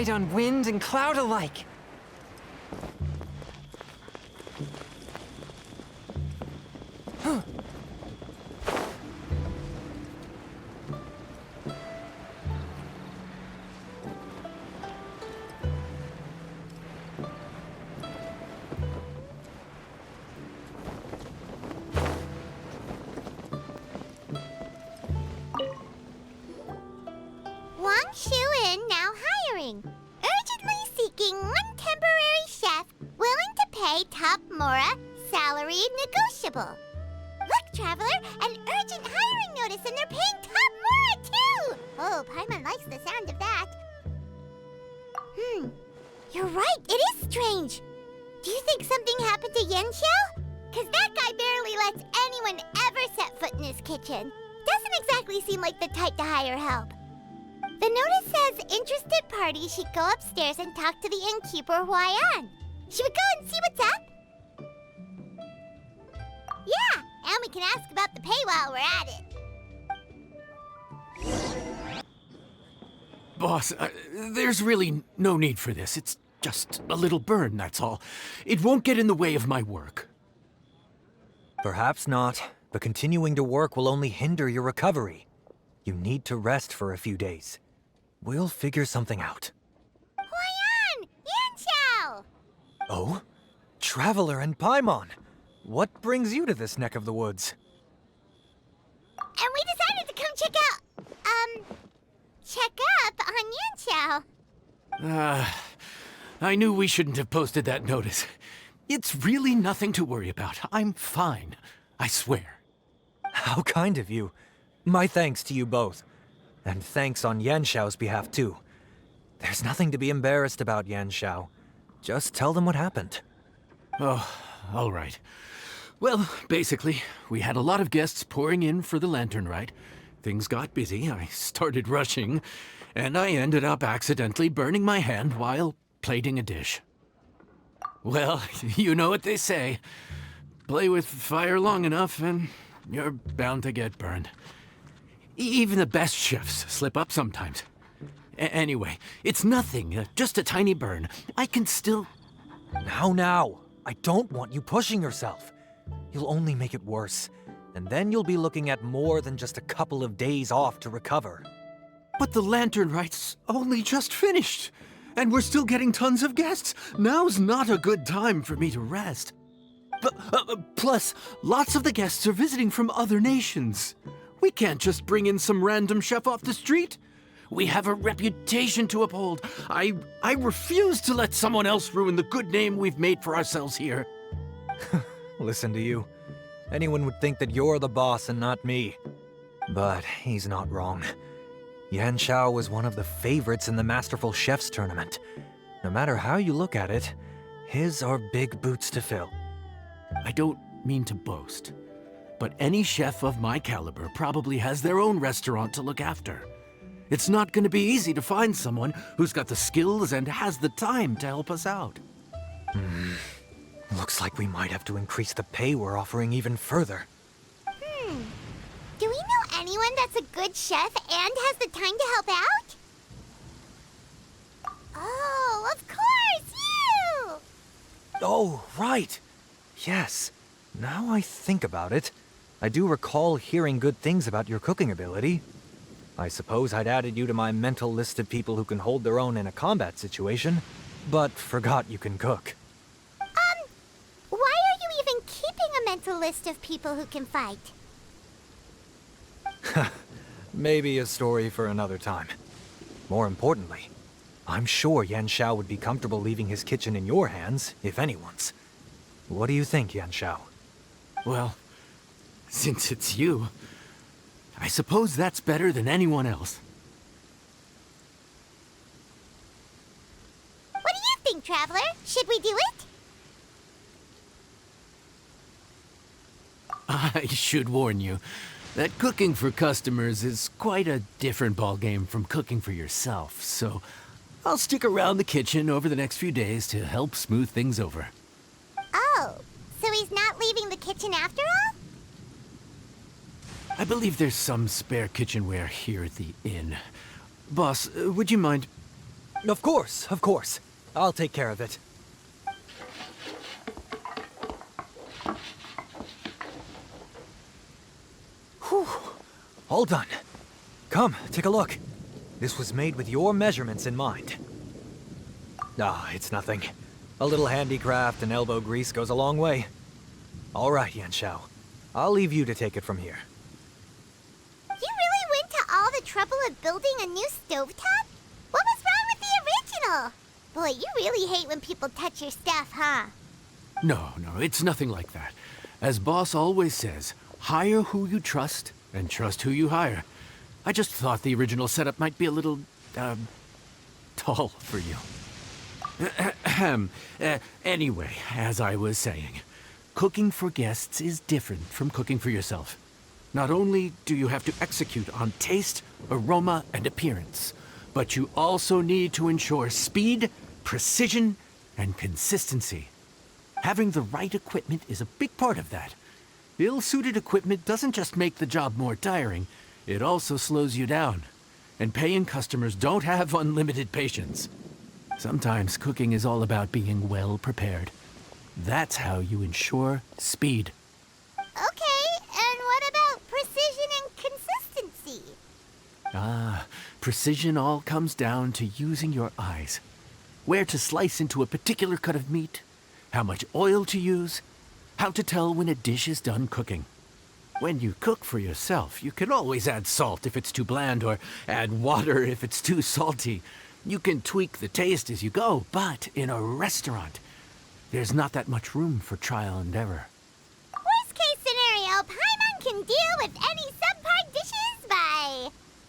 ride on wind and cloud alike. Now hiring. Urgently seeking one temporary chef willing to pay top Mora, salary negotiable. Look, Traveler, an urgent hiring notice and they're paying top Mora too! Oh, Paimon likes the sound of that. You're right, it is strange. Do you think something happened to Yanxiao? Cause that guy barely lets anyone ever set foot in his kitchen. Doesn't exactly seem like the type to hire help. The notice says interested parties should go upstairs and talk to the innkeeper Huayan. Should we go and see what's up? Yeah, and we can ask about the pay while we're at it. Boss, there's really no need for this. It's just a little burn, that's all. It won't get in the way of my work. Perhaps not, but continuing to work will only hinder your recovery. You need to rest for a few days. We'll figure something out. Huayan! Yanxiao! Oh? Traveler and Paimon! What brings you to this neck of the woods? And we decided to come check up on Yanxiao. I knew we shouldn't have posted that notice. It's really nothing to worry about. I'm fine. I swear. How kind of you. My thanks to you both. And thanks on Yanxiao's behalf, too. There's nothing to be embarrassed about, Yanxiao. Just tell them what happened. Oh, all right. Well, basically, we had a lot of guests pouring in for the lantern ride. Things got busy, I started rushing, and I ended up accidentally burning my hand while plating a dish. Well, you know what they say. Play with fire long enough and you're bound to get burned. Even the best chefs slip up sometimes. Anyway, it's nothing, just a tiny burn. I can still... Now. I don't want you pushing yourself. You'll only make it worse. And then you'll be looking at more than just a couple of days off to recover. But the lantern ride's only just finished. And we're still getting tons of guests. Now's not a good time for me to rest. Plus, lots of the guests are visiting from other nations. We can't just bring in some random chef off the street. We have a reputation to uphold. I refuse to let someone else ruin the good name we've made for ourselves here. Listen to you. Anyone would think that you're the boss and not me. But he's not wrong. Yanxiao was one of the favorites in the Masterful Chefs tournament. No matter how you look at it, his are big boots to fill. I don't mean to boast, but any chef of my caliber probably has their own restaurant to look after. It's not going to be easy to find someone who's got the skills and has the time to help us out. Looks like we might have to increase the pay we're offering even further. Do we know anyone that's a good chef and has the time to help out? Oh, of course, you! Oh, right. Yes. Now I think about it, I do recall hearing good things about your cooking ability. I suppose I'd added you to my mental list of people who can hold their own in a combat situation, but forgot you can cook. Why are you even keeping a mental list of people who can fight? Maybe a story for another time. More importantly, I'm sure Yanxiao would be comfortable leaving his kitchen in your hands, if anyone's. What do you think, Yanxiao? Well, since it's you, I suppose that's better than anyone else. What do you think, Traveler? Should we do it? I should warn you that cooking for customers is quite a different ballgame from cooking for yourself, so I'll stick around the kitchen over the next few days to help smooth things over. Oh, so he's not leaving the kitchen after all? I believe there's some spare kitchenware here at the inn. Boss, would you mind... Of course, of course. I'll take care of it. Whew. All done. Come, take a look. This was made with your measurements in mind. Ah, it's nothing. A little handicraft and elbow grease goes a long way. All right, Yanxiao. I'll leave you to take it from here. You really went to all the trouble of building a new stovetop? What was wrong with the original? Boy, you really hate when people touch your stuff, huh? No, it's nothing like that. As boss always says, hire who you trust and trust who you hire. I just thought the original setup might be a little, tall for you. Anyway, as I was saying, cooking for guests is different from cooking for yourself. Not only do you have to execute on taste, aroma, and appearance, but you also need to ensure speed, precision, and consistency. Having the right equipment is a big part of that. Ill-suited equipment doesn't just make the job more tiring, it also slows you down. And paying customers don't have unlimited patience. Sometimes cooking is all about being well prepared. That's how you ensure speed. Okay, and what about precision and consistency? Precision all comes down to using your eyes. Where to slice into a particular cut of meat, how much oil to use, how to tell when a dish is done cooking. When you cook for yourself, you can always add salt if it's too bland or add water if it's too salty. You can tweak the taste as you go, but in a restaurant, there's not that much room for trial and error. Worst case scenario, Paimon can deal with any subpar dishes by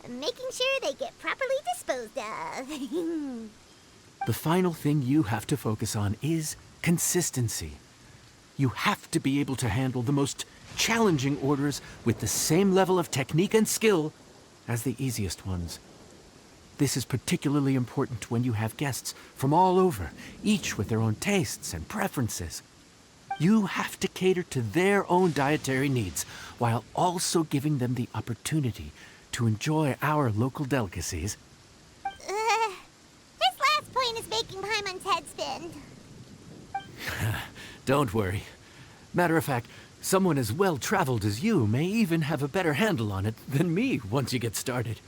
making sure they get properly disposed of. The final thing you have to focus on is consistency. You have to be able to handle the most challenging orders with the same level of technique and skill as the easiest ones. This is particularly important when you have guests from all over, each with their own tastes and preferences. You have to cater to their own dietary needs while also giving them the opportunity to enjoy our local delicacies. This last point is making Paimon's head spin. Don't worry. Matter of fact, someone as well-traveled as you may even have a better handle on it than me once you get started.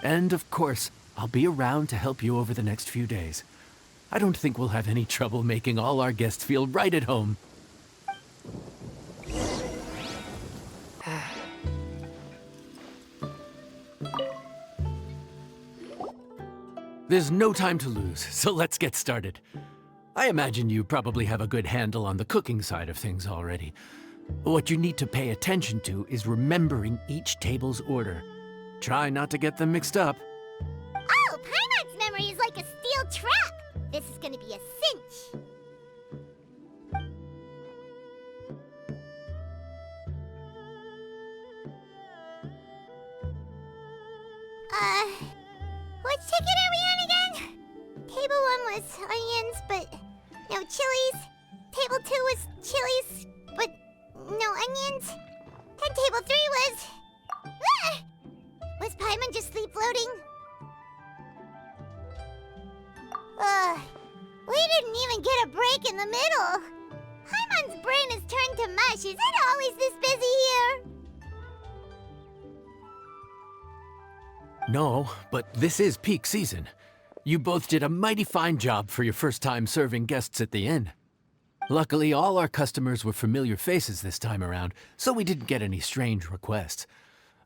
And of course, I'll be around to help you over the next few days. I don't think we'll have any trouble making all our guests feel right at home. There's no time to lose, so let's get started. I imagine you probably have a good handle on the cooking side of things already. What you need to pay attention to is remembering each table's order. Try not to get them mixed up. Oh, Paimon's memory is like a steel trap. This is gonna be a cinch. Which ticket are we on again? Table 1 was onions, but no chilies. Table 2 was chilies, but no onions. And table 3 was... Ah! Was Paimon just sleep floating? We didn't even get a break in the middle. Paimon's brain has turned to mush. Is it always this busy here? No, but this is peak season. You both did a mighty fine job for your first time serving guests at the inn. Luckily, all our customers were familiar faces this time around, so we didn't get any strange requests.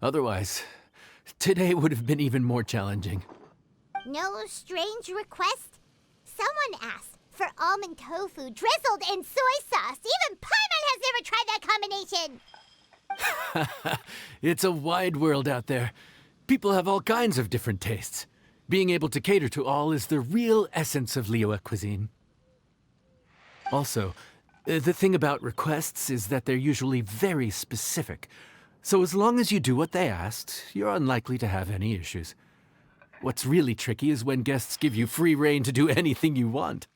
Otherwise, today would have been even more challenging. No strange request? Someone asked for almond tofu drizzled in soy sauce. Even Paimon has never tried that combination. It's a wide world out there. People have all kinds of different tastes. Being able to cater to all is the real essence of Liyue cuisine. Also, the thing about requests is that they're usually very specific. So as long as you do what they asked, you're unlikely to have any issues. What's really tricky is when guests give you free rein to do anything you want.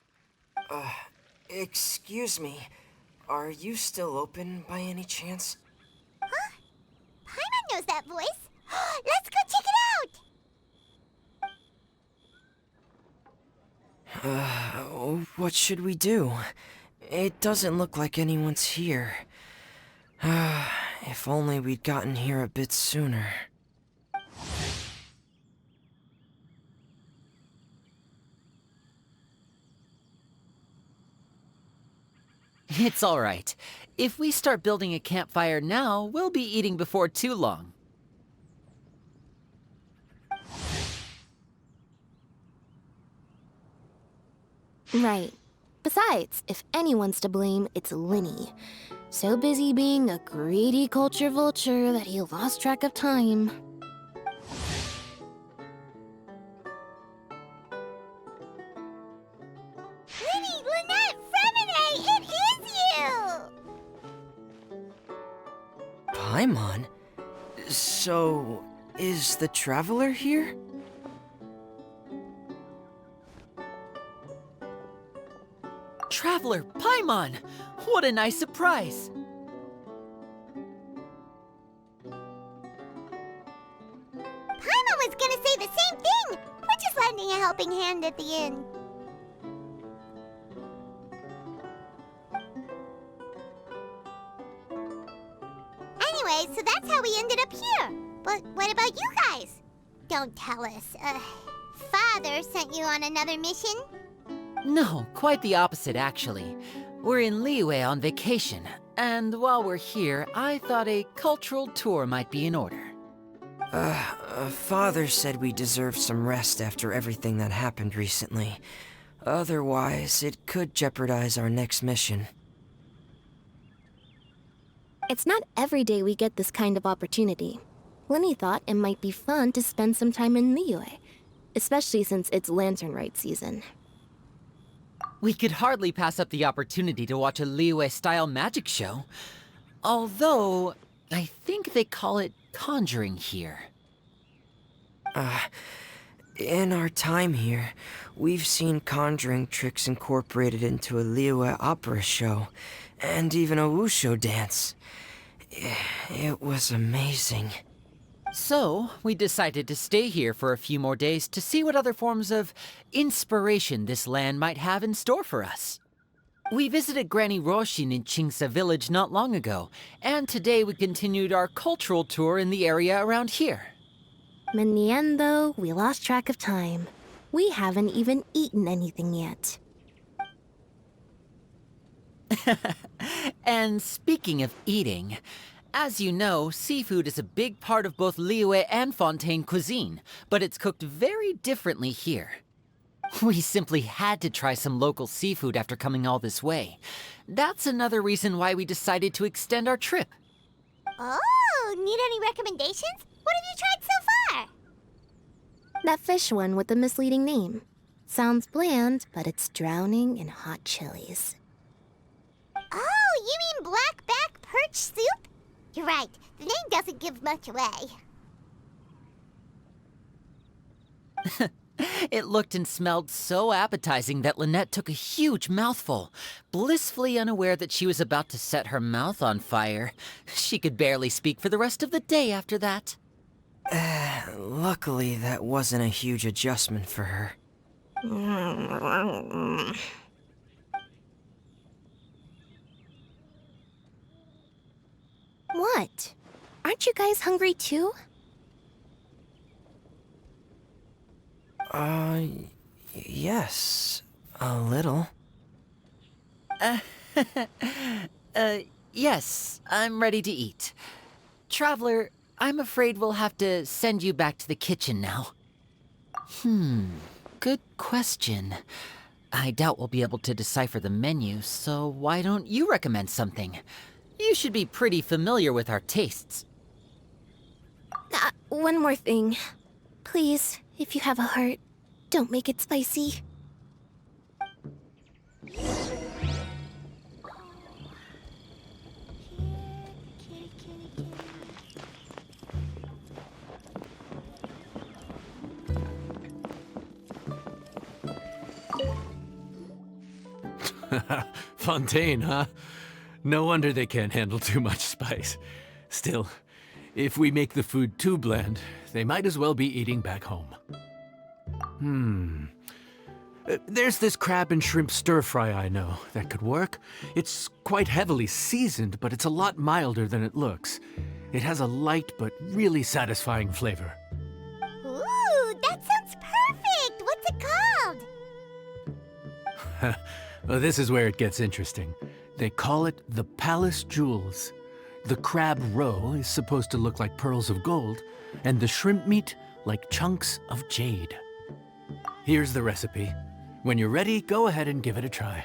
Excuse me. Are you still open by any chance? Huh? Paimon knows that voice. Let's go check it out! What should we do? It doesn't look like anyone's here. If only we'd gotten here a bit sooner. It's all right. If we start building a campfire now, we'll be eating before too long. Right. Besides, if anyone's to blame, it's Linny. So busy being a greedy culture vulture that he lost track of time. Linny, Lynette, Fremine, it is you! Paimon? So, is the Traveler here? Traveler, Paimon! What a nice surprise! Paimon was gonna say the same thing! We're just lending a helping hand at the inn. Anyway, so that's how we ended up here. But what about you guys? Don't tell us. Father sent you on another mission? No, quite the opposite, actually. We're in Liyue on vacation, and while we're here, I thought a cultural tour might be in order. Father said we deserve some rest after everything that happened recently. Otherwise, it could jeopardize our next mission. It's not every day we get this kind of opportunity. Linny thought it might be fun to spend some time in Liyue, especially since it's Lantern Rite season. We could hardly pass up the opportunity to watch a Liyue-style magic show. Although, I think they call it conjuring here. In our time here, we've seen conjuring tricks incorporated into a Liyue opera show, and even a wushu dance. It was amazing. So, we decided to stay here for a few more days to see what other forms of inspiration this land might have in store for us. We visited Granny Roshin in Chingsa village not long ago, and today we continued our cultural tour in the area around here. In the end, though, we lost track of time. We haven't even eaten anything yet. And speaking of eating, as you know, seafood is a big part of both Liyue and Fontaine cuisine, but it's cooked very differently here. We simply had to try some local seafood after coming all this way. That's another reason why we decided to extend our trip. Oh, need any recommendations? What have you tried so far? That fish one with the misleading name. Sounds bland, but it's drowning in hot chilies. Oh, you mean blackback perch soup? You're right, the name doesn't give much away. It looked and smelled so appetizing that Lynette took a huge mouthful, blissfully unaware that she was about to set her mouth on fire. She could barely speak for the rest of the day after that. Luckily, that wasn't a huge adjustment for her. What? Aren't you guys hungry too? Yes, a little. Yes, I'm ready to eat. Traveler, I'm afraid we'll have to send you back to the kitchen now. Good question. I doubt we'll be able to decipher the menu, so why don't you recommend something? You should be pretty familiar with our tastes. One more thing. Please, if you have a heart, don't make it spicy. Fontaine, huh? No wonder they can't handle too much spice. Still, if we make the food too bland, they might as well be eating back home. There's this crab and shrimp stir-fry I know that could work. It's quite heavily seasoned, but it's a lot milder than it looks. It has a light but really satisfying flavor. Ooh, that sounds perfect! What's it called? Well, this is where it gets interesting. They call it the Palace Jewels. The crab roe is supposed to look like pearls of gold, and the shrimp meat like chunks of jade. Here's the recipe. When you're ready, go ahead and give it a try.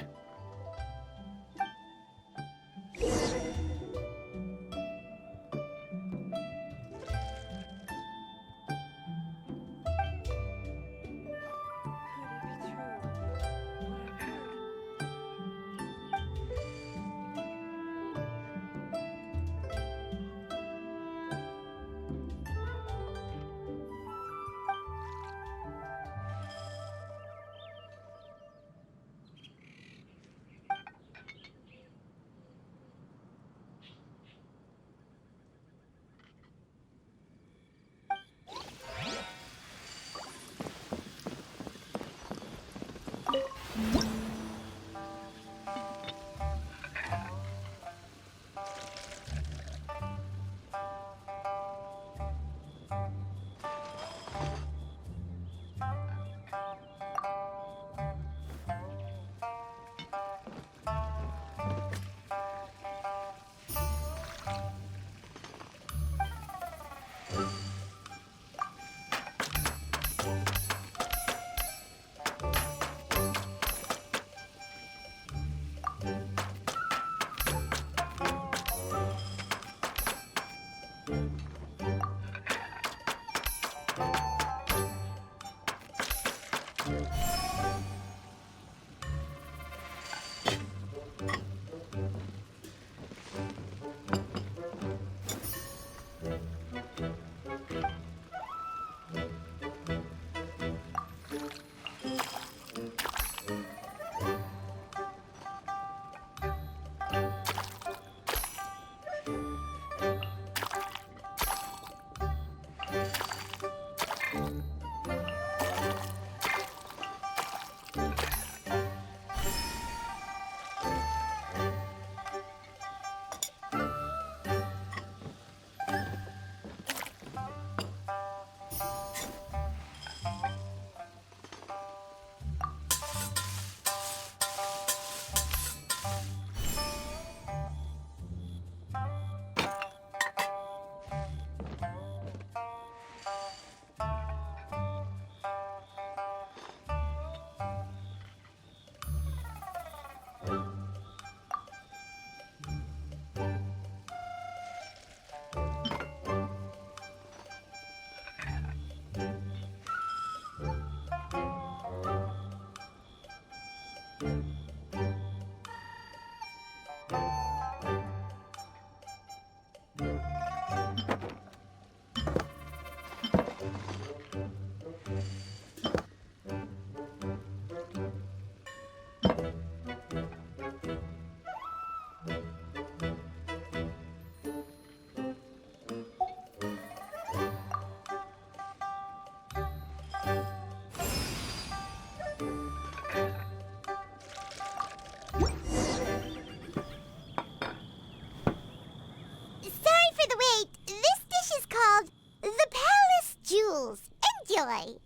Sorry for the wait. This dish is called the Palace Jewels. Enjoy!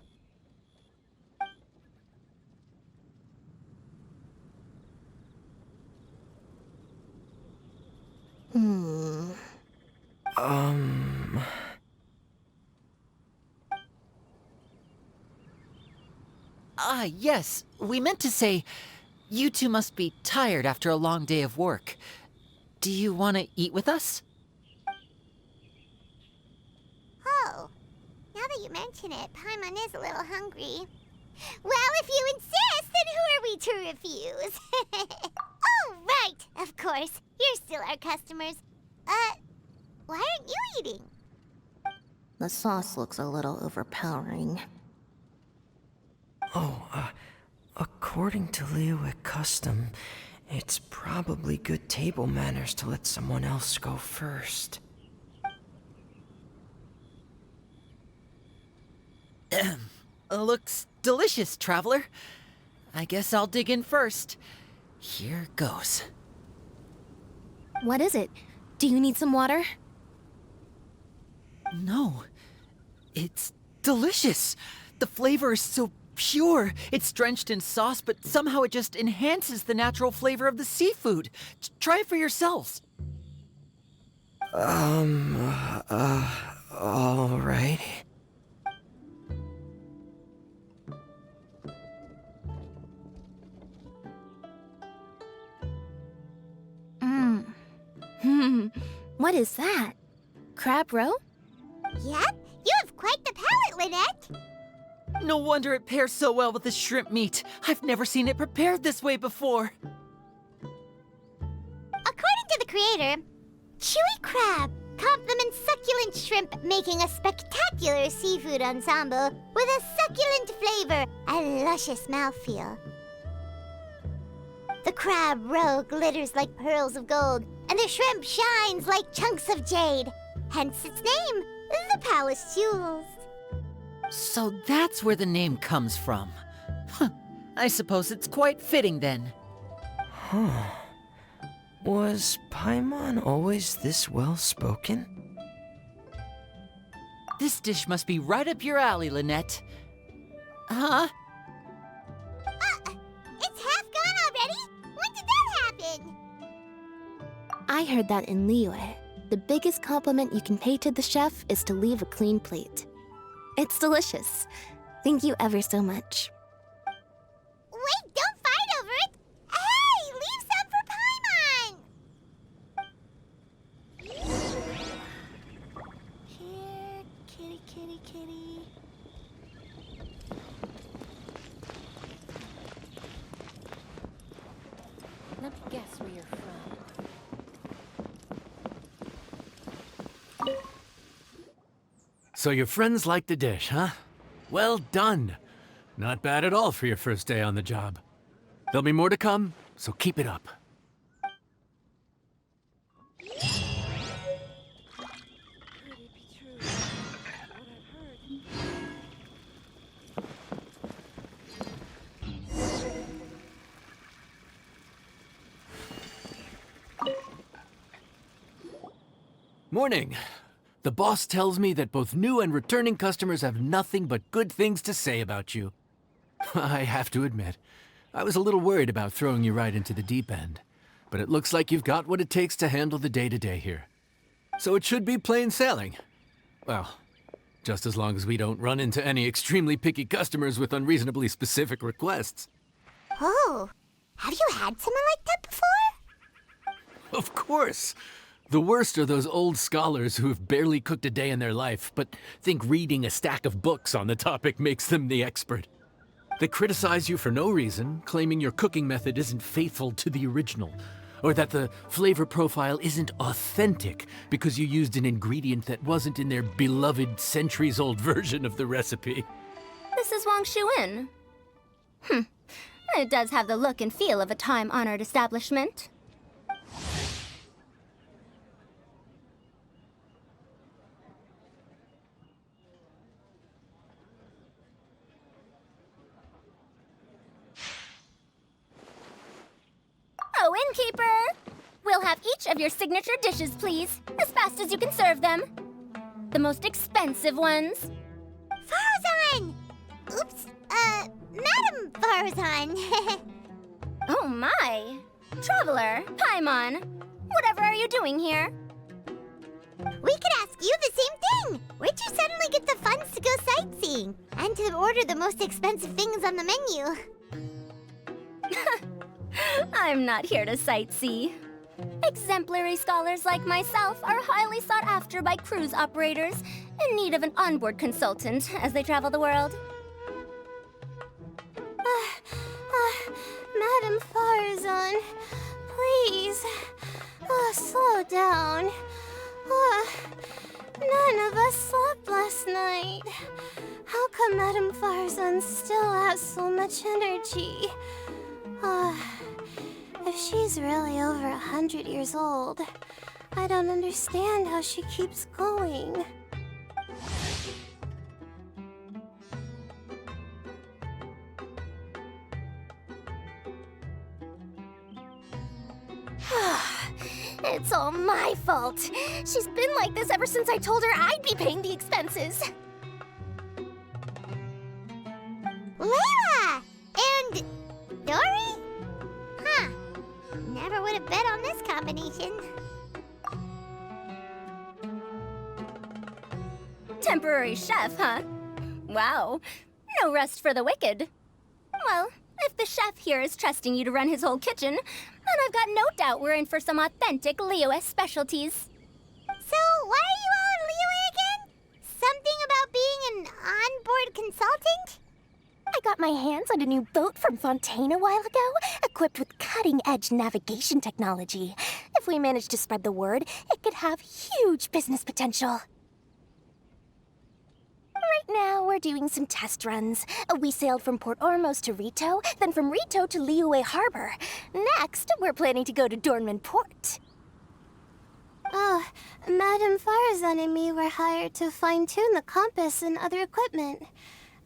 Ah, yes. We meant to say, you two must be tired after a long day of work. Do you want to eat with us? Oh, now that you mention it, Paimon is a little hungry. Well, if you insist, then who are we to refuse? Oh, right, of course. You're still our customers. Why aren't you eating? The sauce looks a little overpowering. According to Liyue custom, it's probably good table manners to let someone else go first. Looks delicious, traveler. I guess I'll dig in first. Here goes. What is it? Do you need some water? No. It's delicious. The flavor is so pure. It's drenched in sauce, but somehow it just enhances the natural flavor of the seafood. Try it for yourselves. All right. What is that? Crab roe? Yep, you have quite the palate, Lynette. No wonder it pairs so well with the shrimp meat. I've never seen it prepared this way before. According to the creator, chewy crab complements succulent shrimp, making a spectacular seafood ensemble with a succulent flavor and luscious mouthfeel. The crab roe glitters like pearls of gold, and the shrimp shines like chunks of jade. Hence its name, the Palace Jewels. So that's where the name comes from. Huh. I suppose it's quite fitting then. Was Paimon always this well-spoken? This dish must be right up your alley, Lynette. Huh? It's half gone already? When did that happen? I heard that in Liyue, the biggest compliment you can pay to the chef is to leave a clean plate. It's delicious. Thank you ever so much. Wait, don't fight over it! Hey, leave some for Paimon! Here, kitty, kitty, kitty. Let me guess where you're from. So your friends like the dish, huh? Well done. Not bad at all for your first day on the job. There'll be more to come, so keep it up. Morning. The boss tells me that both new and returning customers have nothing but good things to say about you. I have to admit, I was a little worried about throwing you right into the deep end, but it looks like you've got what it takes to handle the day-to-day here. So it should be plain sailing. Well, just as long as we don't run into any extremely picky customers with unreasonably specific requests. Oh, have you had someone like that before? Of course! The worst are those old scholars who have barely cooked a day in their life, but think reading a stack of books on the topic makes them the expert. They criticize you for no reason, claiming your cooking method isn't faithful to the original, or that the flavor profile isn't authentic because you used an ingredient that wasn't in their beloved centuries-old version of the recipe. This is Wang Shuin. It does have the look and feel of a time-honored establishment. Oh, innkeeper! We'll have each of your signature dishes, please, as fast as you can serve them. The most expensive ones. Farzan! Oops, Madam Farzan. Oh my! Traveler, Paimon, whatever are you doing here? We could ask you the same thing. Where'd you suddenly get the funds to go sightseeing? And to order the most expensive things on the menu? I'm not here to sightsee. Exemplary scholars like myself are highly sought after by cruise operators in need of an onboard consultant as they travel the world. Madam Farzan, please, slow down. None of us slept last night. How come Madam Farzan still has so much energy? If she's really over 100 years old, I don't understand how she keeps going. It's all my fault. She's been like this ever since I told her I'd be paying the expenses. Layla! And Dory? Huh. Never would have bet on this combination. Temporary chef, huh? Wow. No rest for the wicked. Well, if the chef here is trusting you to run his whole kitchen, then I've got no doubt we're in for some authentic Liyue specialties. So, why are you all in Liyue again? Something about being an onboard consultant? I got my hands on a new boat from Fontaine a while ago, equipped with cutting-edge navigation technology. If we manage to spread the word, it could have huge business potential. Right now, we're doing some test runs. We sailed from Port Ormos to Rito, then from Rito to Liyue Harbor. Next, we're planning to go to Dornman Port. Oh, Madame Farazan and me were hired to fine-tune the compass and other equipment.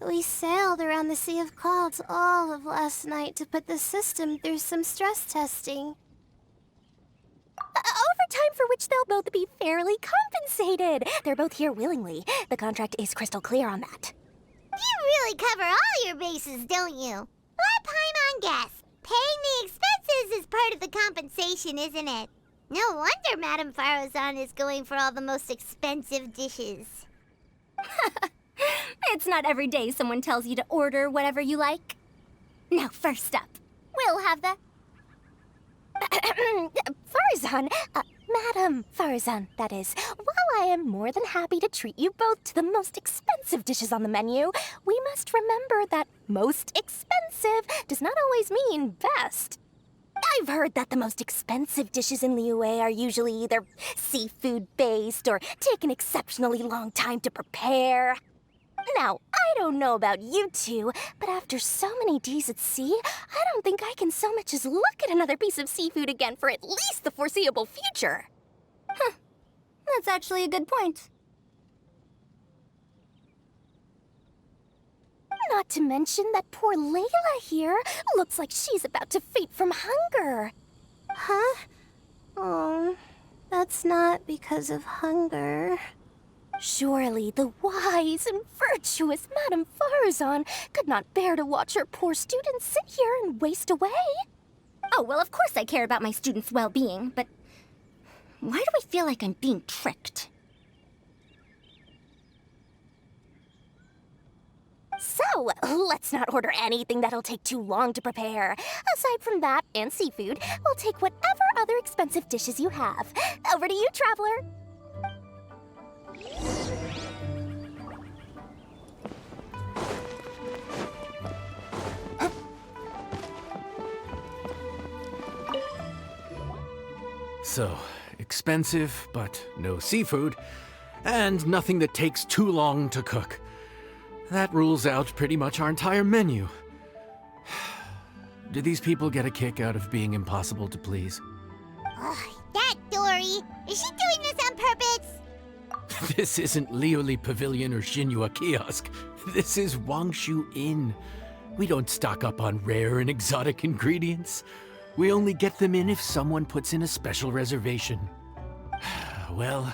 We sailed around the Sea of Clouds all of last night to put the system through some stress testing. Overtime for which they'll both be fairly compensated. They're both here willingly. The contract is crystal clear on that. You really cover all your bases, don't you? Let Paimon guess. Paying the expenses is part of the compensation, isn't it? No wonder Madame Farazan is going for all the most expensive dishes. It's not every day someone tells you to order whatever you like. Now, first up, we'll have the... Farazan, Madam Farazan, that is. While I am more than happy to treat you both to the most expensive dishes on the menu, we must remember that most expensive does not always mean best. I've heard that the most expensive dishes in Liyue are usually either seafood-based or take an exceptionally long time to prepare. Now, I don't know about you two, but after so many days at sea, I don't think I can so much as look at another piece of seafood again for at least the foreseeable future. Huh. That's actually a good point. Not to mention that poor Layla here looks like she's about to faint from hunger. Huh? Oh, that's not because of hunger. Surely the wise and virtuous Madame Farazan could not bear to watch her poor students sit here and waste away. Oh, well, of course I care about my students' well-being, but why do I feel like I'm being tricked? So, let's not order anything that'll take too long to prepare. Aside from that and seafood, we'll take whatever other expensive dishes you have. Over to you, traveler. So, expensive, but no seafood, and nothing that takes too long to cook. That rules out pretty much our entire menu. Do these people get a kick out of being impossible to please? Ugh, that Dory! Is she doing this on purpose? This isn't Liuli Pavilion or Xinhua Kiosk. This is Wangshu Inn. We don't stock up on rare and exotic ingredients. We only get them in if someone puts in a special reservation. Well,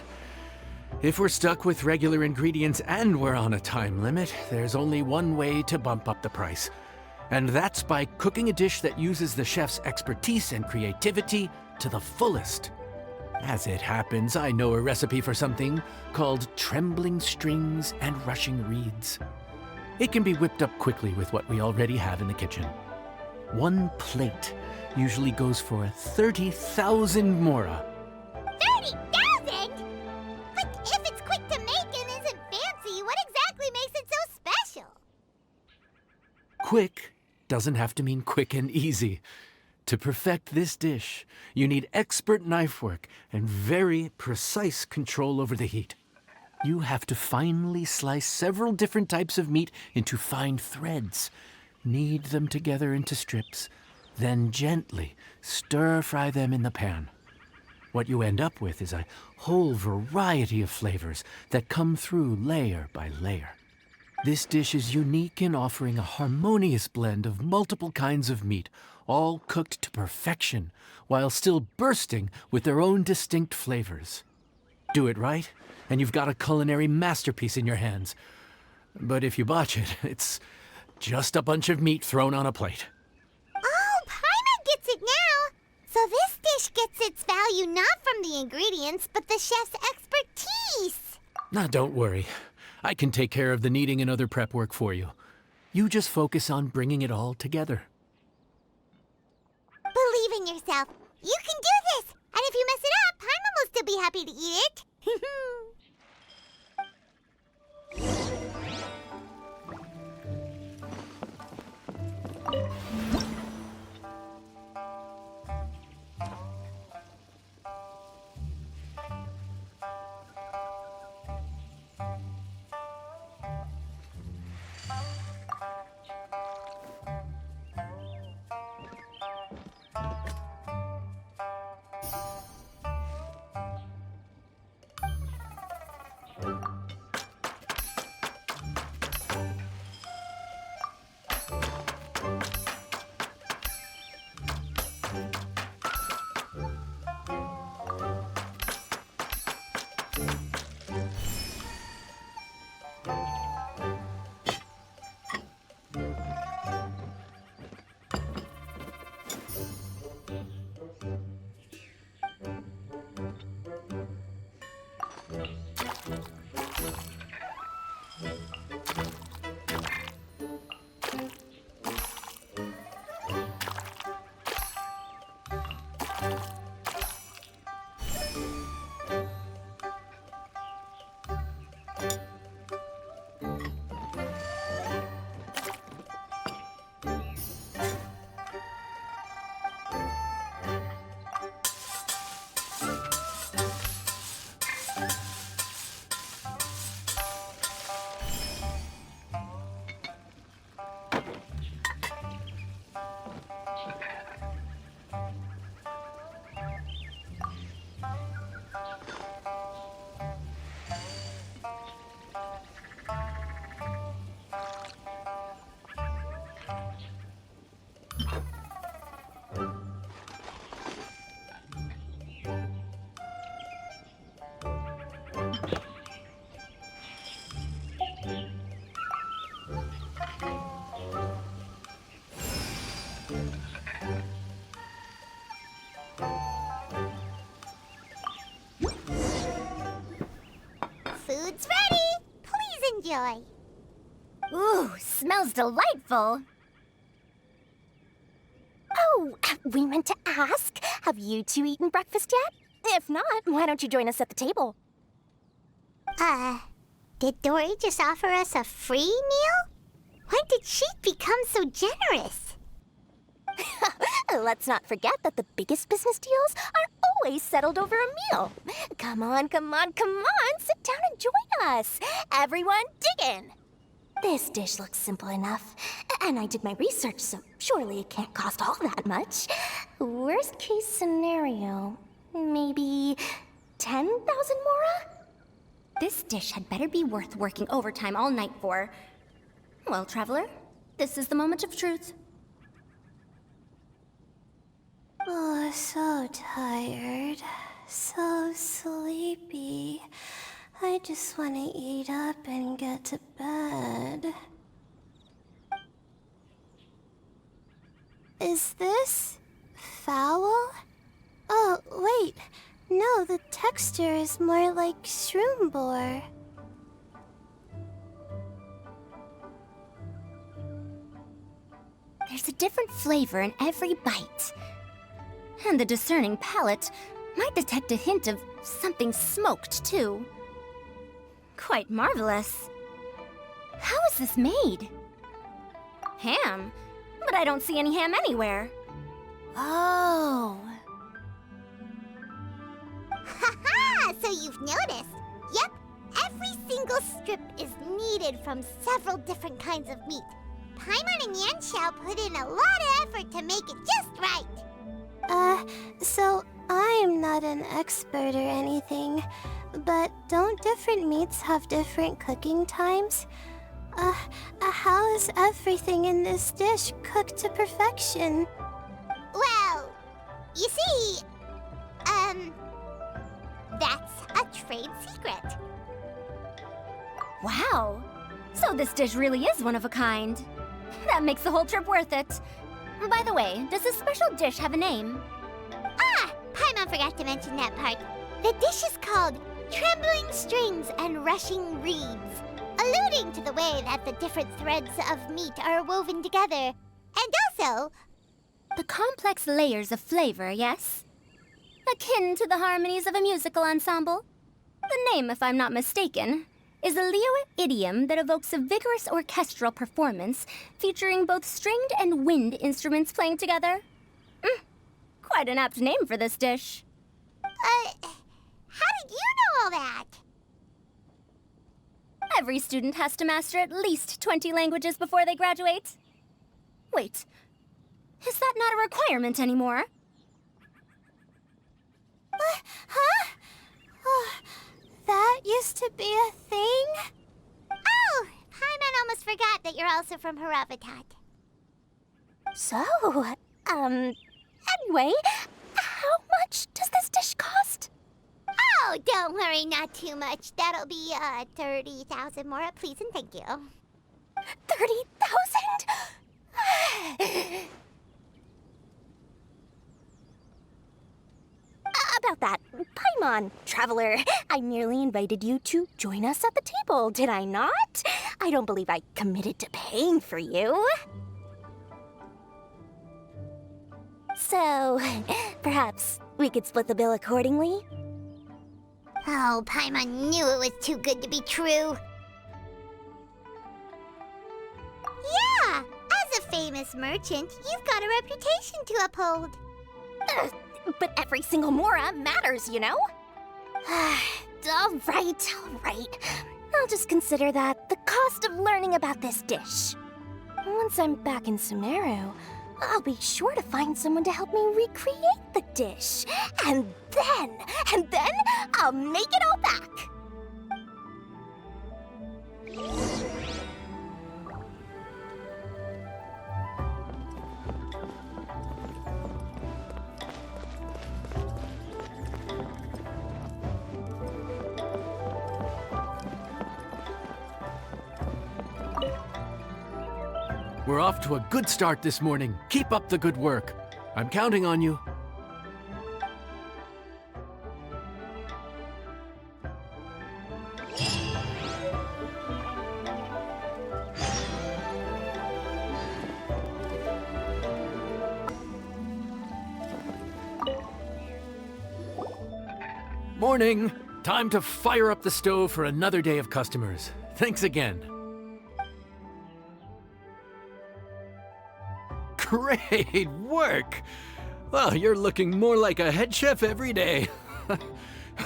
if we're stuck with regular ingredients and we're on a time limit, there's only one way to bump up the price. And that's by cooking a dish that uses the chef's expertise and creativity to the fullest. As it happens, I know a recipe for something called trembling strings and rushing reeds. It can be whipped up quickly with what we already have in the kitchen. One plate usually goes for 30,000 mora. 30,000? But if it's quick to make and isn't fancy, what exactly makes it so special? Quick doesn't have to mean quick and easy. To perfect this dish, you need expert knife work and very precise control over the heat. You have to finely slice several different types of meat into fine threads, knead them together into strips, then gently stir-fry them in the pan. What you end up with is a whole variety of flavors that come through layer by layer. This dish is unique in offering a harmonious blend of multiple kinds of meat, all cooked to perfection, while still bursting with their own distinct flavors. Do it right, and you've got a culinary masterpiece in your hands. But if you botch it, it's just a bunch of meat thrown on a plate. Oh, Paimon gets it now! So this dish gets its value not from the ingredients, but the chef's expertise! Now, don't worry. I can take care of the kneading and other prep work for you. You just focus on bringing it all together. Believe in yourself. You can do this! And if you mess it up, Paimon will still be happy to eat it. Food's ready! Please enjoy! Ooh, smells delightful. Oh, we meant to ask, have you two eaten breakfast yet? If not, why don't you join us at the table? Did Dory just offer us a free meal? When did she become so generous? Let's not forget that the biggest business deals are always settled over a meal. Come on, come on, come on, sit down and join us. Everyone, dig in. This dish looks simple enough, and I did my research, so surely it can't cost all that much. Worst case scenario, maybe 10,000 mora? This dish had better be worth working overtime all night for. Well, traveler, this is the moment of truth. Oh, so tired. So sleepy. I just want to eat up and get to bed. Is this foul? Oh, wait. No, the texture is more like shroom boar. There's a different flavor in every bite. And the discerning palate might detect a hint of something smoked, too. Quite marvelous. How is this made? Ham? But I don't see any ham anywhere. Oh. Haha! So you've noticed. Yep, every single strip is kneaded from several different kinds of meat. Paimon and Yanxiao put in a lot of effort to make it just right. So I'm not an expert or anything, but don't different meats have different cooking times? How is everything in this dish cooked to perfection? You see, that's a trade secret. Wow. So this dish really is one of a kind. That makes the whole trip worth it. By the way, does this special dish have a name? Ah, Paimon forgot to mention that part. The dish is called Trembling Strings and Rushing Reeds, alluding to the way that the different threads of meat are woven together. And also, The complex layers of flavor, yes? Akin to the harmonies of a musical ensemble? The name, if I'm not mistaken, is a Liyue idiom that evokes a vigorous orchestral performance featuring both stringed and wind instruments playing together. Quite an apt name for this dish. how did you know all that? Every student has to master at least 20 languages before they graduate. Wait, is that not a requirement anymore? Huh? Oh, that used to be a thing? Oh, Paimon almost forgot that you're also from Haravatat. So, anyway, how much does this dish cost? Oh, don't worry, not too much. That'll be, 30,000 more, please and thank you. 30,000? About that, Paimon, traveler, I merely invited you to join us at the table, did I not? I don't believe I committed to paying for you. So, perhaps we could split the bill accordingly? Oh, Paimon knew it was too good to be true. Yeah, as a famous merchant, you've got a reputation to uphold. But every single mora matters, you know? All right. I'll just consider that the cost of learning about this dish. Once I'm back in Sumeru, I'll be sure to find someone to help me recreate the dish. And then I'll make it all back. We're off to a good start this morning. Keep up the good work. I'm counting on you. Morning! Time to fire up the stove for another day of customers. Thanks again. Great work! Well, you're looking more like a head chef every day.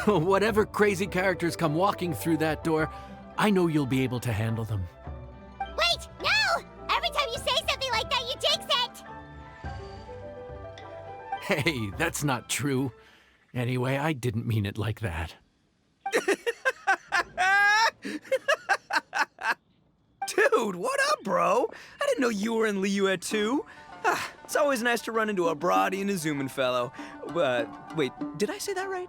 Whatever crazy characters come walking through that door, I know you'll be able to handle them. Wait, no! Every time you say something like that, you jinx it! Hey, that's not true. Anyway, I didn't mean it like that. Dude, what up, bro? I didn't know you were in Liyue too. It's always nice to run into a Brody and a Zoomin fellow. Wait, did I say that right?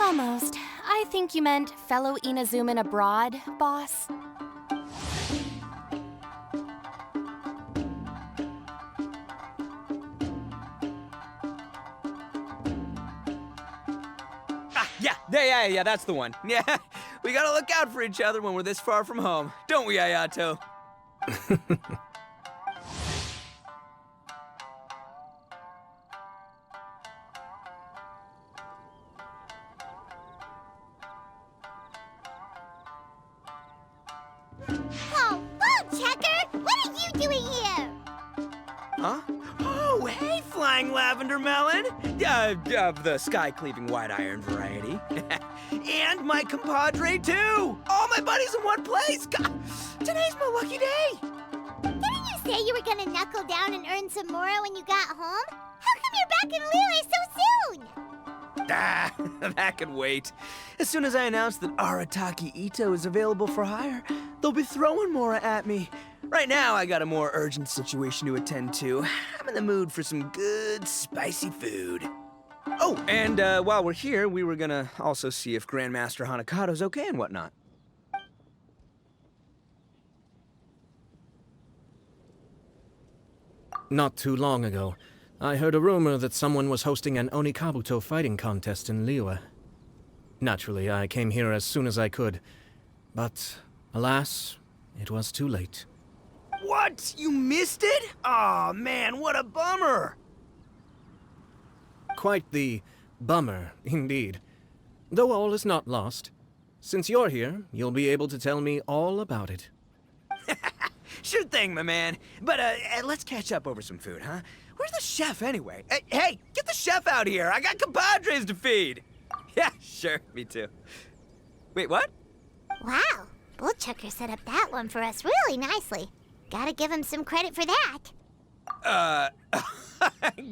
Almost. I think you meant fellow Inazuman abroad, boss. Yeah, that's the one. Yeah, we gotta look out for each other when we're this far from home. Don't we, Ayato? Oh, Bull Checker! What are you doing here? Huh? Oh, hey, Flying Lavender Melon! Of the sky-cleaving white iron variety. And my compadre, too! All my buddies in one place! God, today's my lucky day! Didn't you say you were gonna knuckle down and earn some more when you got home? How come you're back in Liyue so soon? Ah, that could wait. As soon as I announce that Arataki Ito is available for hire, they'll be throwing Mora at me. Right now, I got a more urgent situation to attend to. I'm in the mood for some good, spicy food. Oh, and while we're here, we were gonna also see if Grandmaster Hanakado's okay and whatnot. Not too long ago, I heard a rumor that someone was hosting an Onikabuto fighting contest in Liyue. Naturally, I came here as soon as I could, but alas, it was too late. What? You missed it? Aw, man, what a bummer! Quite the bummer, indeed. Though all is not lost. Since you're here, you'll be able to tell me all about it. Sure thing, my man. But let's catch up over some food, huh? Where's the chef, anyway? Hey, get the chef out here! I got compadres to feed! Yeah, sure, me too. Wait, what? Wow, Bullchucker set up that one for us really nicely. Gotta give him some credit for that.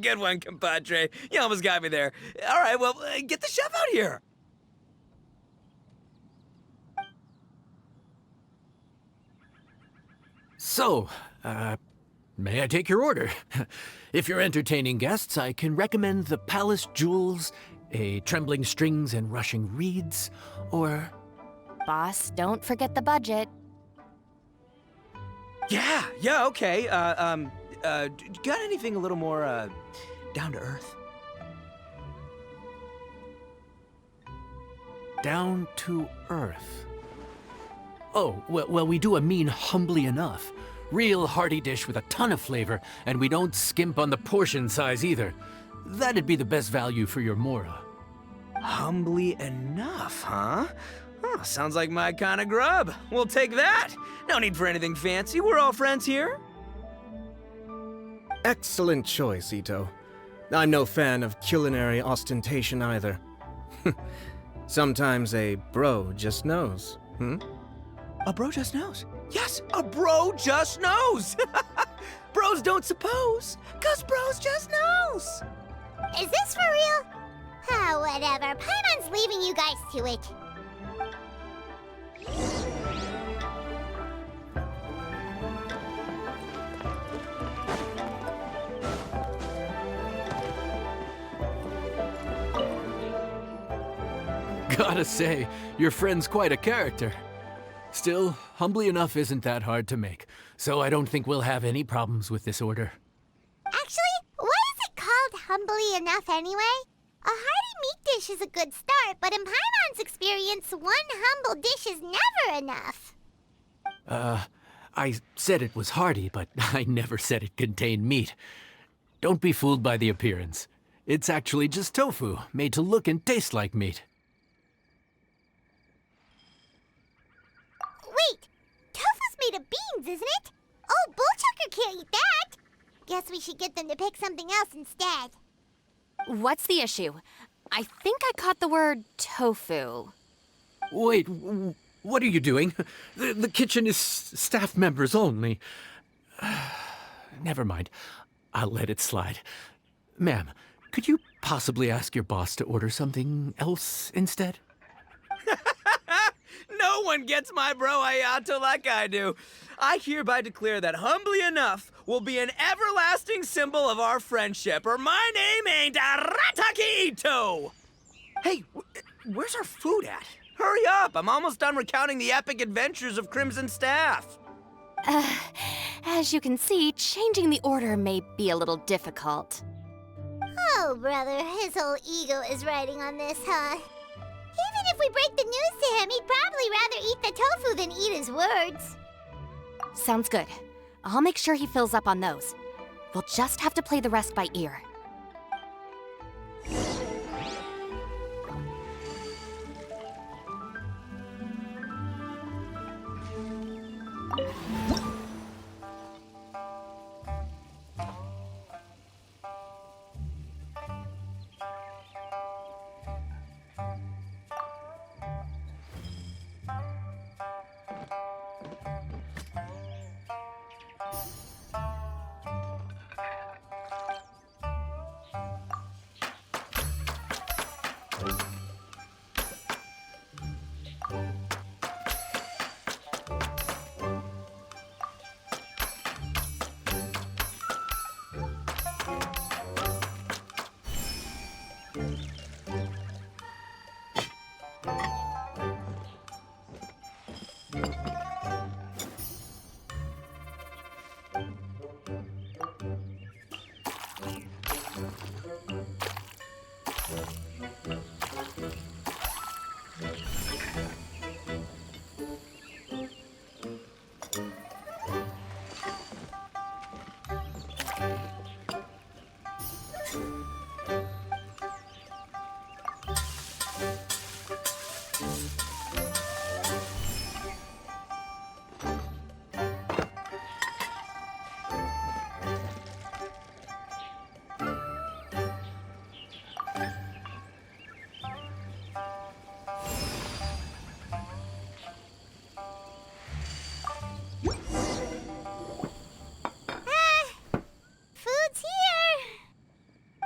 Good one, compadre. You almost got me there. All right, well, get the chef out here. So, may I take your order? If you're entertaining guests, I can recommend the palace jewels, a trembling strings and rushing reeds, or... Boss, don't forget the budget. Yeah, okay. Got anything a little more, down to earth? Down to earth. Oh, well, we do a mean humbly enough. Real hearty dish with a ton of flavor, and we don't skimp on the portion size either. That'd be the best value for your Mora. Humbly enough, huh? Oh, sounds like my kind of grub. We'll take that. No need for anything fancy. We're all friends here. Excellent choice, Ito. I'm no fan of culinary ostentation either. Sometimes a bro just knows, A bro just knows. Yes, a bro just knows. Bros don't suppose, 'cause bros just knows. Is this for real? Oh, whatever. Paimon's leaving you guys to it. Gotta say, your friend's quite a character. Still, humbly enough isn't that hard to make, so I don't think we'll have any problems with this order. Actually, why is it called humbly enough anyway? A hearty meat dish is a good start, but in Paimon's experience, one humble dish is never enough. I said it was hearty, but I never said it contained meat. Don't be fooled by the appearance. It's actually just tofu, made to look and taste like meat. Wait, tofu's made of beans, isn't it? Oh, Bullchucker can't eat that. Guess we should get them to pick something else instead. What's the issue? I think I caught the word tofu. Wait, what are you doing? The kitchen is staff members only. Never mind. I'll let it slide. Ma'am, could you possibly ask your boss to order something else instead? No one gets my bro Ayato like I do. I hereby declare that humbly enough will be an everlasting symbol of our friendship, or my name ain't Arataki Ito! Hey, where's our food at? Hurry up, I'm almost done recounting the epic adventures of Crimson Staff. As you can see, changing the order may be a little difficult. Oh, brother, his whole ego is riding on this, huh? Even if we break the news to him, he'd probably rather eat the tofu than eat his words. Sounds good. I'll make sure he fills up on those. We'll just have to play the rest by ear.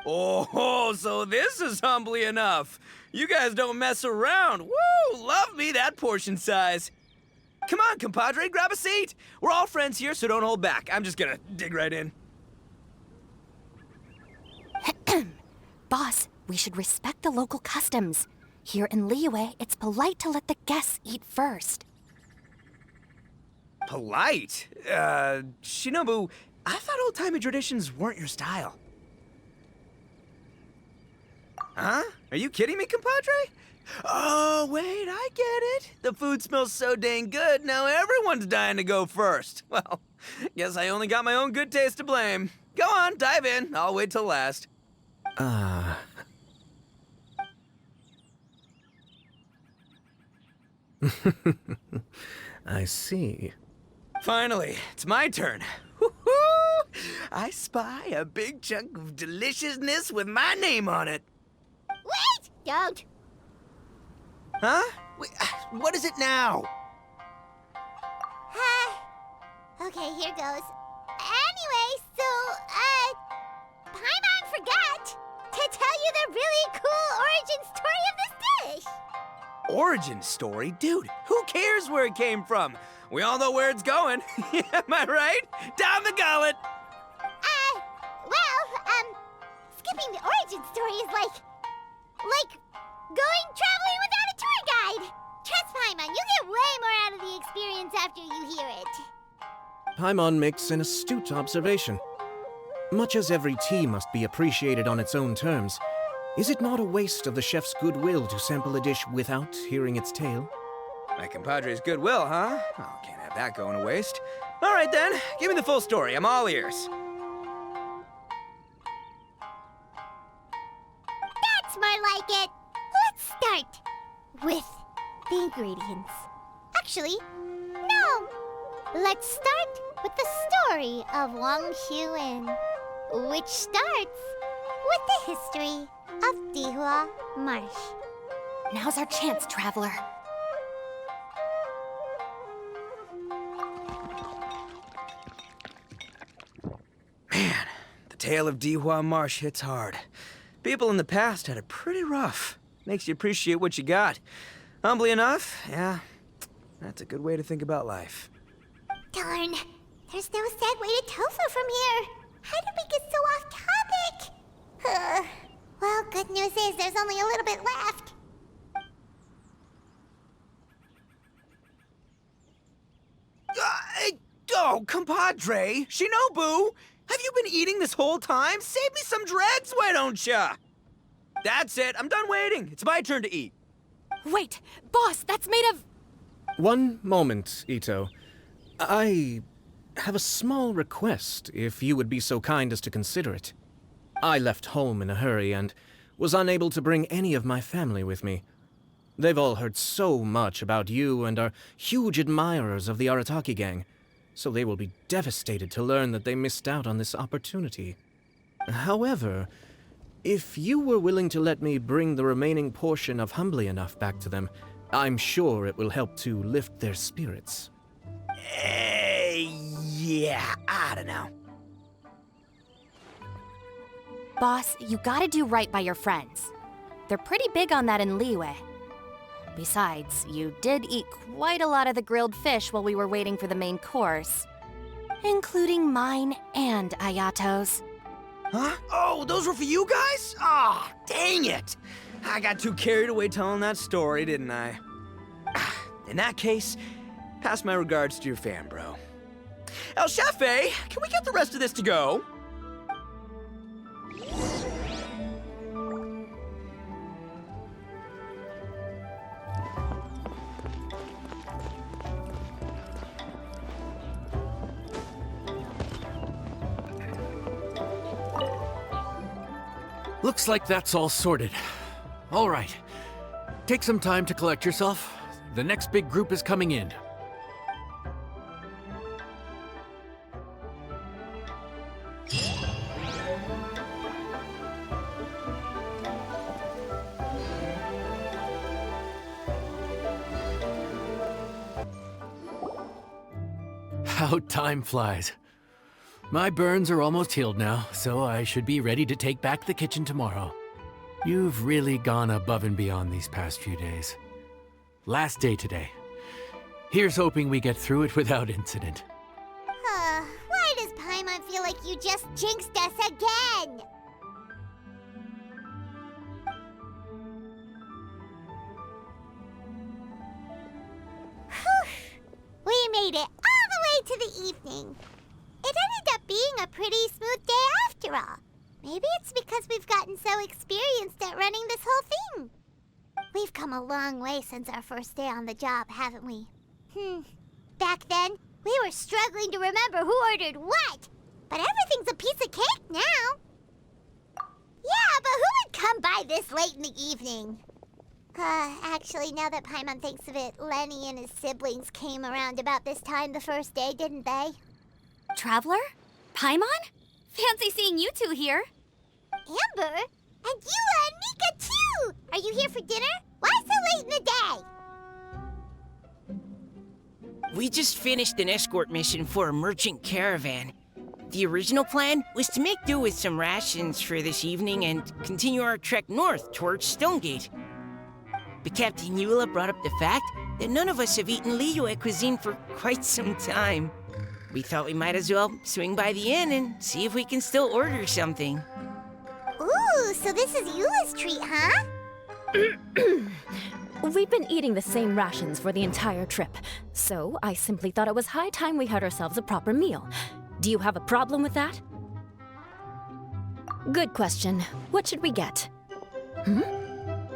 Oh, so this is humbly enough. You guys don't mess around. Woo! Love me that portion size. Come on, compadre, grab a seat. We're all friends here, so don't hold back. I'm just gonna dig right in. Boss, we should respect the local customs. Here in Liyue, it's polite to let the guests eat first. Polite? Shinobu, I thought old-timey traditions weren't your style. Huh? Are you kidding me, compadre? Oh, wait, I get it. The food smells so dang good, now everyone's dying to go first. Well, guess I only got my own good taste to blame. Go on, dive in. I'll wait till last. I see. Finally, it's my turn. Woo-hoo! I spy a big chunk of deliciousness with my name on it. Wait! Don't. Huh? Wait, what is it now? Okay, here goes. Anyway, so, Paimon forgot to tell you the really cool origin story of this dish. Origin story? Dude, who cares where it came from? We all know where it's going. Am I right? Down the gullet! Skipping the origin story is like going traveling without a tour guide. Trust Paimon, you get way more out of the experience after you hear it. Paimon makes an astute observation. Much as every tea must be appreciated on its own terms, is it not a waste of the chef's goodwill to sample a dish without hearing its tale? My compadre's goodwill, huh? Oh, can't have that going to waste. All right then, give me the full story. I'm all ears. That's more like it. Let's start with the ingredients. Actually, no. Let's start with the story of Wang Xuan, which starts with the history of Dihua Marsh. Now's our chance, traveler. Man, the tale of Dihua Marsh hits hard. People in the past had it pretty rough. Makes you appreciate what you got. Humbly enough, yeah, that's a good way to think about life. Darn, there's no sad way to tofu from here. How did we get so off topic? Well, good news is there's only a little bit left. Oh, compadre, Shinobu, have you been eating this whole time? Save me some dregs, why don't ya? That's it, I'm done waiting. It's my turn to eat. Wait, boss, that's made of... One moment, Ito. I have a small request, if you would be so kind as to consider it. I left home in a hurry and was unable to bring any of my family with me. They've all heard so much about you and are huge admirers of the Arataki gang, so they will be devastated to learn that they missed out on this opportunity. However, if you were willing to let me bring the remaining portion of Humbly Enough back to them, I'm sure it will help to lift their spirits. Yeah, I don't know. Boss, you gotta do right by your friends. They're pretty big on that in Liyue. Besides, you did eat quite a lot of the grilled fish while we were waiting for the main course. Including mine and Ayato's. Huh? Oh, those were for you guys? Ah, dang it! I got too carried away telling that story, didn't I? In that case, pass my regards to your fan, bro. El Chefe, can we get the rest of this to go? Looks like that's all sorted. All right. Take some time to collect yourself. The next big group is coming in. How time flies. My burns are almost healed now, so I should be ready to take back the kitchen tomorrow. You've really gone above and beyond these past few days. Last day today. Here's hoping we get through it without incident. Why does Paimon feel like you just jinxed us again? Whew. We made it all the way to the evening. It ended up being a pretty smooth day after all. Maybe it's because we've gotten so experienced at running this whole thing. We've come a long way since our first day on the job, haven't we? Back then, we were struggling to remember who ordered what. But everything's a piece of cake now. Yeah, but who would come by this late in the evening? Actually, now that Paimon thinks of it, Lenny and his siblings came around about this time the first day, didn't they? Traveler? Paimon? Fancy seeing you two here. Amber? And Eula and Mika, too! Are you here for dinner? Why so late in the day? We just finished an escort mission for a merchant caravan. The original plan was to make do with some rations for this evening and continue our trek north towards Stonegate. But Captain Eula brought up the fact that none of us have eaten Liyue cuisine for quite some time. We thought we might as well swing by the inn and see if we can still order something. Ooh, so this is Eula's treat, huh? We've been eating the same rations for the entire trip, so I simply thought it was high time we had ourselves a proper meal. Do you have a problem with that? Good question. What should we get?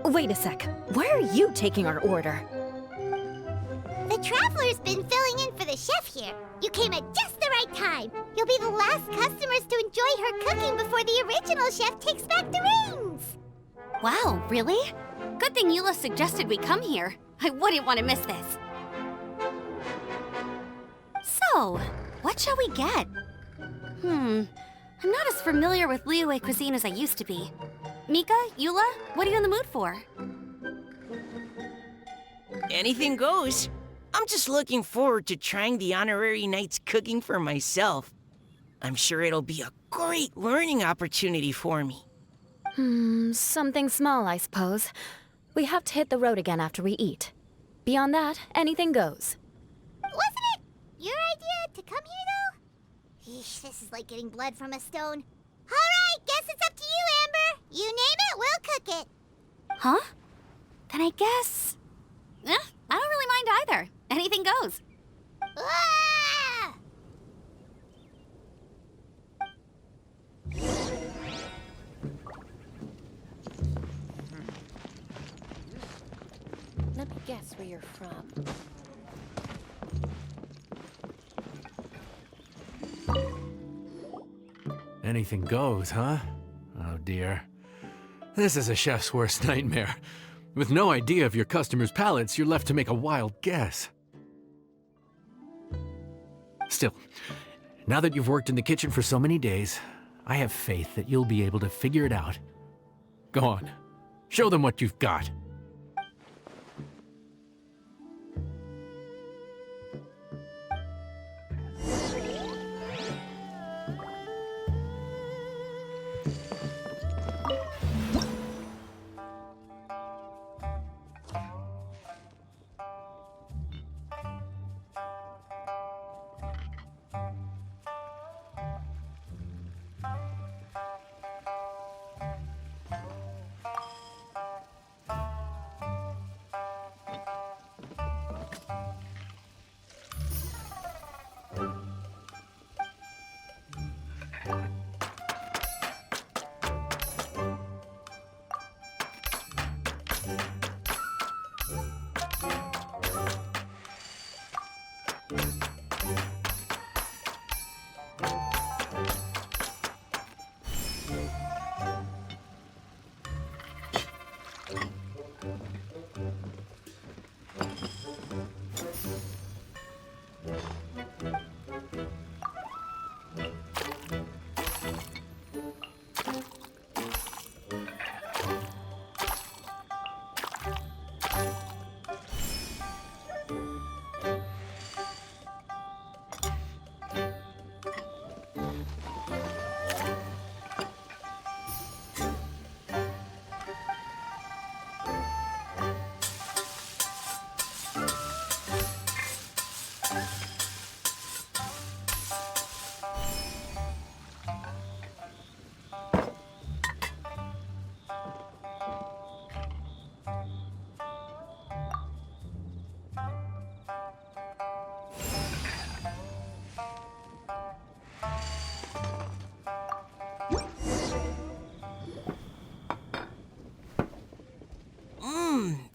Wait a sec. Why are you taking our order? The Traveler's been filling in for the chef here. You came at just the right time. You'll be the last customers to enjoy her cooking before the original chef takes back the reins. Wow, really? Good thing Eula suggested we come here. I wouldn't want to miss this. So, what shall we get? I'm not as familiar with Liyue cuisine as I used to be. Mika, Eula, what are you in the mood for? Anything goes. I'm just looking forward to trying the honorary knight's cooking for myself. I'm sure it'll be a great learning opportunity for me. Something small, I suppose. We have to hit the road again after we eat. Beyond that, anything goes. Wasn't it your idea to come here, though? Eesh, this is like getting blood from a stone. All right, guess it's up to you, Amber. You name it, we'll cook it. Huh? Then I guess... I don't really mind either. Anything goes. Ah! Let me guess where you're from. Anything goes, huh? Oh dear. This is a chef's worst nightmare. With no idea of your customers' palates, you're left to make a wild guess. Still, now that you've worked in the kitchen for so many days, I have faith that you'll be able to figure it out. Go on, show them what you've got.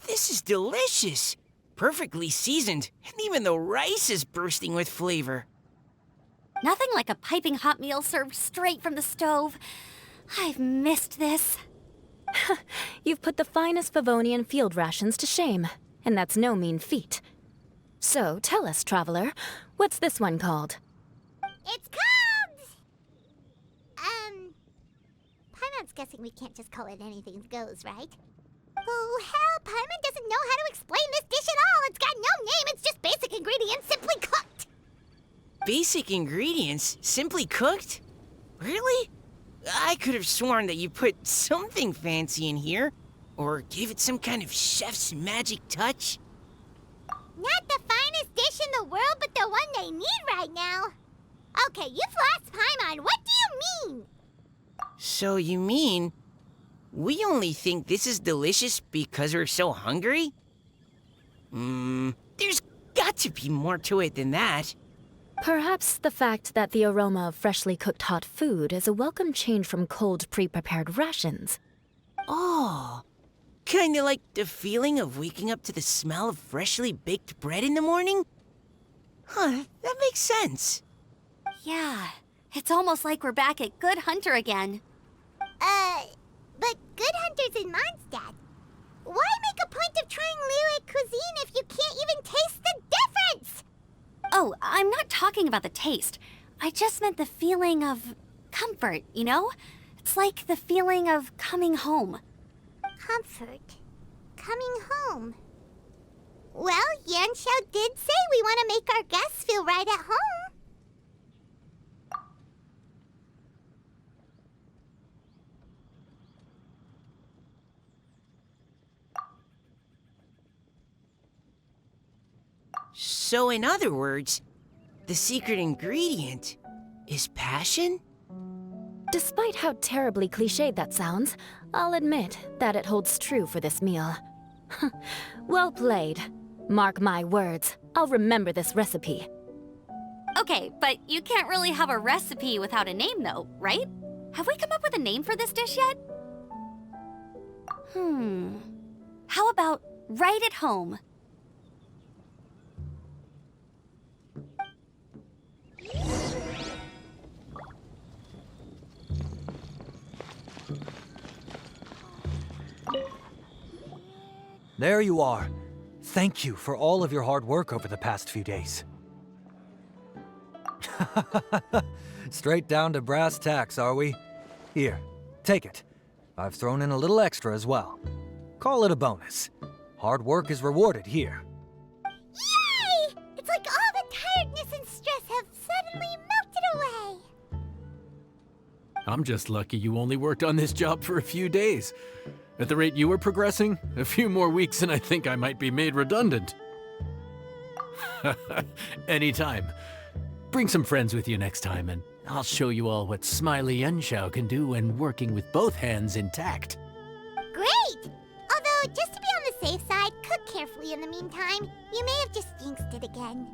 This is delicious. Perfectly seasoned, and even the rice is bursting with flavor. Nothing like a piping hot meal served straight from the stove. I've missed this. You've put the finest Favonian field rations to shame, and that's no mean feat. So, tell us, traveler, what's this one called? It's called... Paimon's guessing we can't just call it anything goes, right? Oh, hell, Paimon doesn't know how to explain this dish at all. It's got no name, it's just basic ingredients simply cooked. Basic ingredients? Simply cooked? Really? I could have sworn that you put something fancy in here, or gave it some kind of chef's magic touch. Not the finest dish in the world, but the one they need right now. Okay, you've lost Paimon. What do you mean? So you mean we only think this is delicious because we're so hungry? There's got to be more to it than that. Perhaps the fact that the aroma of freshly cooked hot food is a welcome change from cold, pre-prepared rations. Oh, kinda like the feeling of waking up to the smell of freshly baked bread in the morning? Huh, that makes sense. Yeah, it's almost like we're back at Good Hunter again. But Good Hunter's in Mondstadt. Why make a point of trying Liyue cuisine if you can't even taste the difference? Oh, I'm not talking about the taste. I just meant the feeling of comfort, you know? It's like the feeling of coming home. Comfort. Coming home. Well, Yanxiao did say we want to make our guests feel right at home. So in other words, the secret ingredient is passion? Despite how terribly cliched that sounds, I'll admit that it holds true for this meal. Well played. Mark my words, I'll remember this recipe. Okay, but you can't really have a recipe without a name though, right? Have we come up with a name for this dish yet? How about right at home? There you are. Thank you for all of your hard work over the past few days. Straight down to brass tacks, are we? Here, take it. I've thrown in a little extra as well. Call it a bonus. Hard work is rewarded here. Yay! It's like all the tiredness and stress have suddenly melted away. I'm just lucky you only worked on this job for a few days. At the rate you were progressing, a few more weeks and I think I might be made redundant. Anytime. Bring some friends with you next time and I'll show you all what Smiley Yanxiao can do when working with both hands intact. Great! Although, just to be on the safe side, cook carefully in the meantime. You may have just jinxed it again.